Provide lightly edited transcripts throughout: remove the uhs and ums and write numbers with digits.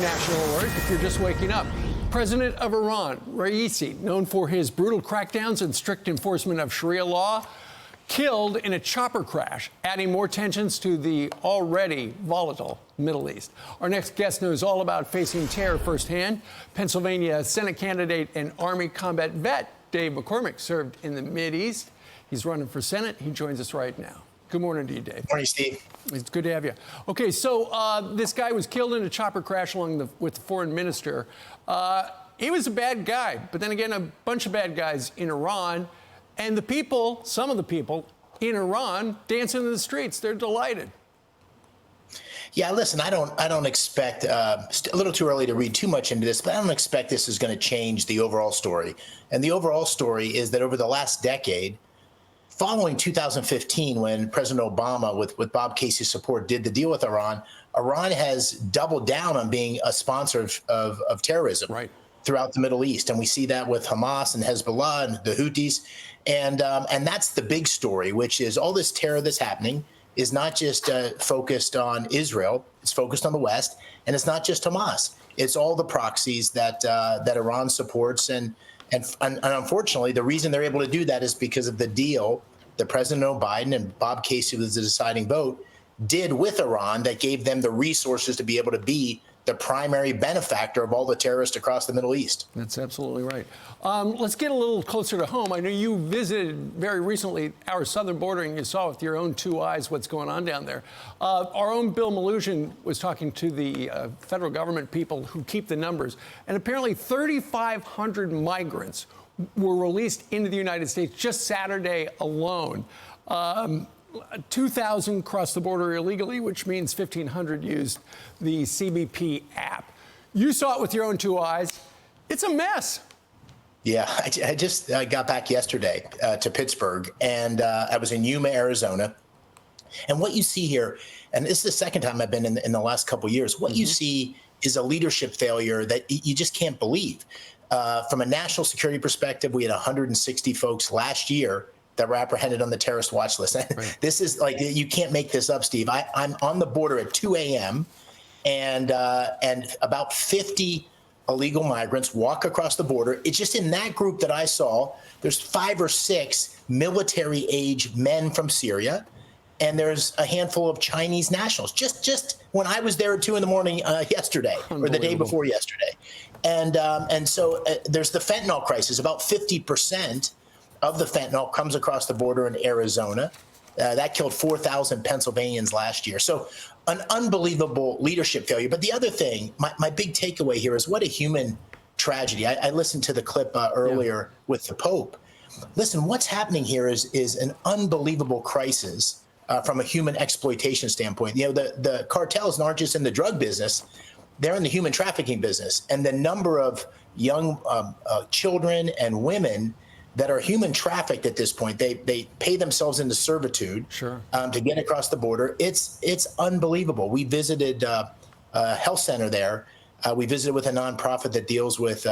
National alert if you're just waking up. President of Iran, Raisi, known for his brutal crackdowns and strict enforcement of Sharia law, killed in a chopper crash, adding more tensions to the already volatile Middle East. Our next guest knows all about facing terror firsthand. Pennsylvania Senate candidate and Army combat vet Dave McCormick served in the Mideast. He's running for Senate. He joins us right now. Good morning to you, Dave. Morning, Steve. It's good to have you. Okay, so this guy was killed in a chopper crash with the foreign minister. He was a bad guy, but then again, a bunch of bad guys in Iran. And the people, some of the people in Iran, dancing in the streets. They're delighted. Yeah, listen, I don't expect, a little too early to read too much into this, but I don't expect this is going to change the overall story. And the overall story is that over the last decade, following 2015, when President Obama, with Bob Casey's support, did the deal with Iran, Iran has doubled down on being a sponsor of terrorism throughout the Middle East. And we see that with Hamas and Hezbollah and the Houthis. And that's the big story, which is all this terror that's happening is not just focused on Israel. It's focused on the West. And it's not just Hamas. It's all the proxies that Iran supports. And unfortunately, the reason they're able to do that is because of the deal that President Biden and Bob Casey was the deciding vote did with Iran that gave them the resources to be able to be the primary benefactor of all the terrorists across the Middle East. That's absolutely right. Let's get a little closer to home. I know you visited very recently our southern border, and you saw with your own two eyes what's going on down there. Our own Bill Maloogian was talking to the federal government people who keep the numbers, and apparently 3,500 migrants were released into the United States just Saturday alone. 2,000 crossed the border illegally, which means 1,500 used the CBP app. You saw it with your own two eyes. It's a mess. Yeah, I just got back yesterday to Pittsburgh, and I was in Yuma, Arizona. And what you see here, and this is the second time I've been in the last couple of years, what you see is a leadership failure that you just can't believe. From a national security perspective, we had 160 folks last year that were apprehended on the terrorist watch list. Right. This is like, you can't make this up, Steve. I'm on the border at 2 a.m. and about 50 illegal migrants walk across the border. It's just in that group that I saw, there's 5 or 6 military-age men from Syria, and there's a handful of Chinese nationals. Just when I was there at 2 in the morning yesterday, or the day before yesterday. And so there's the fentanyl crisis. About 50% of the fentanyl comes across the border in Arizona. That killed 4,000 Pennsylvanians last year. So an unbelievable leadership failure. But the other thing, my big takeaway here is what a human tragedy. I listened to the clip earlier with the Pope. Listen, what's happening here is an unbelievable crisis from a human exploitation standpoint. You know, the cartels aren't just in the drug business. They're in the human trafficking business. And the number of young children and women that are human trafficked at this point, they pay themselves into servitude to get across the border. It's unbelievable. We visited a health center there. We visited with a nonprofit that deals with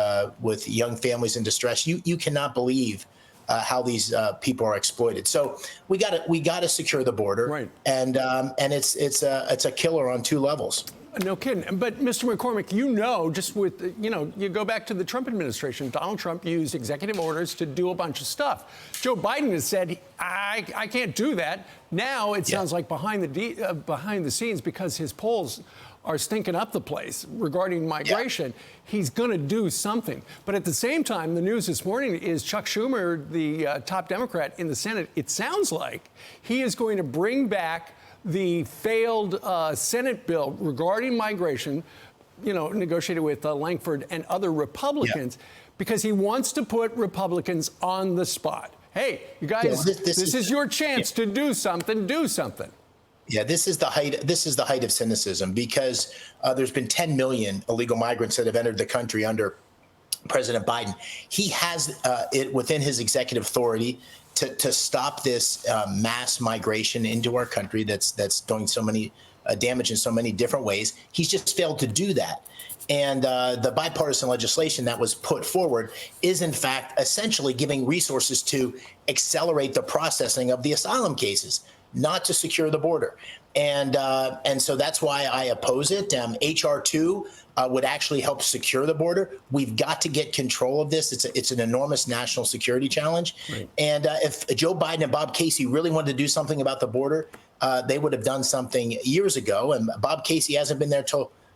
young families in distress. You cannot believe how these people are exploited. So we got to secure the border, and it's a killer on 2 levels. No kidding. But Mr. McCormick, just with, you go back to the Trump administration. Donald Trump used executive orders to do a bunch of stuff. Joe Biden has said, I can't do that. Now it sounds like behind the scenes, because his polls are stinking up the place regarding migration, he's going to do something. But at the same time, the news this morning is Chuck Schumer, the top Democrat in the Senate, it sounds like he is going to bring back the failed Senate bill regarding migration, negotiated with Langford and other Republicans, because he wants to put Republicans on the spot. Hey, you guys, this is your chance to do something. Do something. Yeah, this is the height of cynicism, because there's been 10 million illegal migrants that have entered the country under President Biden. He has it within his executive authority to stop this mass migration into our country that's doing so many damage in so many different ways. He's just failed to do that. And the bipartisan legislation that was put forward is, in fact, essentially giving resources to accelerate the processing of the asylum cases, not to secure the border. And so that's why I oppose it. HR 2 would actually help secure the border. We've got to get control of this. It's an enormous national security challenge. Right. And if Joe Biden and Bob Casey really wanted to do something about the border, they would have done something years ago. And Bob Casey hasn't been there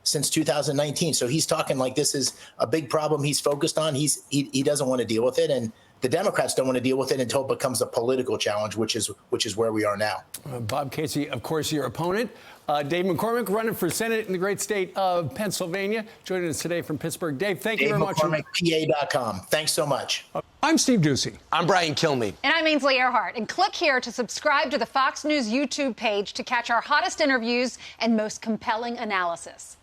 since 2019. So he's talking like this is a big problem he's focused on. He doesn't want to deal with it. And the Democrats don't want to deal with it until it becomes a political challenge, which is where we are now. Bob Casey, of course, your opponent. Dave McCormick, running for Senate in the great state of Pennsylvania, joining us today from Pittsburgh. Dave, thank you very much. DaveMcCormickPA.com. Thanks so much. I'm Steve Doocy. I'm Brian Kilmeade. And I'm Ainsley Earhart. And click here to subscribe to the Fox News YouTube page to catch our hottest interviews and most compelling analysis.